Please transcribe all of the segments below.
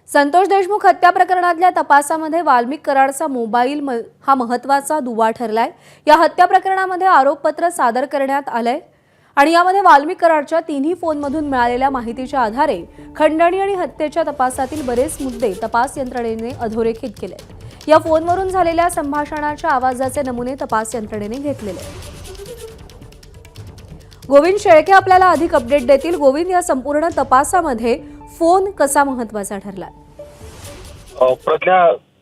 संतोष देशमुख हत्या प्रकरणातल्या तपासामध्ये वाल्मिक कराडचा मोबाईल हा महत्त्वाचा दुवा ठरलाय। या हत्या प्रकरणामध्ये आरोपपत्र सादर करण्यात आलंय आणि यामध्ये वाल्मिक कराडच्या तिन्ही फोनमधून मिळालेल्या माहितीच्या आधारे खंडणी आणि हत्येच्या तपासातील बरेच मुद्दे तपास यंत्रणेने अधोरेखित केलेत। या फोनवरून झालेल्या संभाषणाच्या आवाजाचे नमुने तपास यंत्रणेने घेतलेले आहेत। गोविंद शेळके आपल्याला अधिक अपडेट देतील। गोविंद, या संपूर्ण तपासामध्ये फोन कसा महत्त्वाचा ठरला? प्रज्ञा,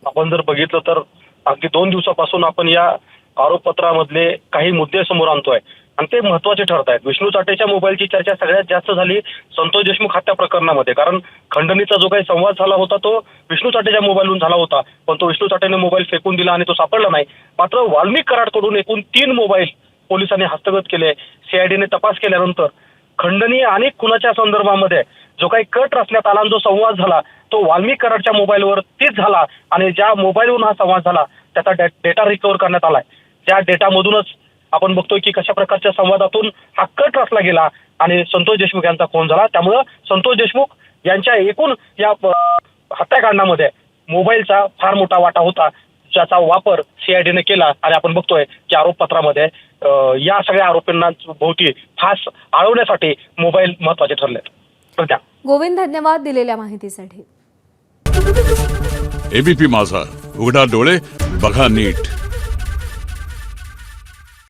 आपण जर बघितलं तर अगदी 2 दिवसापासून आपण या आरोपपत्रामधले काही मुद्दे समोर आणतोय आणि ते महत्त्वाचे ठरत आहेत। विष्णू चाटेच्या मोबाईलची चर्चा सगळ्यात जास्त झाली संतोष देशमुख हत्या प्रकरणामध्ये, कारण खंडणीचा जो काही संवाद झाला होता तो विष्णू चाटेच्या मोबाईलवरून झाला होता, पण तो विष्णू चाटेने मोबाईल फेकून दिला आणि तो सापडला नाही। मात्र वाल्मिक कराडकडून एकूण 3 मोबाईल पोलिसांनी हस्तगत केले। सीआयडीने तपास केल्यानंतर खंडणी आणि खुनाच्या संदर्भामध्ये जो काही कट रचण्यात आला, जो संवाद झाला तो वाल्मिक कराडच्या मोबाईलवर तीच झाला आणि ज्या मोबाईलवरून हा संवाद झाला त्याचा डेटा रिकव्हर करण्यात आलाय। त्या डेटामधूनच आपण बघतोय की कशा प्रकारच्या संवादातून हा कट रचला गेला आणि संतोष देशमुख यांचा फोन झाला। त्यामुळे संतोष देशमुख यांच्या एकूण या हत्याकांडामध्ये मोबाईलचा फार मोठा वाटा होता, ज्याचा वापर सीआयडीने केला आणि आपण बघतोय की आरोपपत्रामध्ये या सगळ्या आरोपींना भोवती फास आळवण्यासाठी मोबाईल महत्त्वाचे ठरले। गोविंद, धन्यवाद दिलेल्या माहितीसाठी। एबीपी माझा, उघडा डोळे बघा नीट।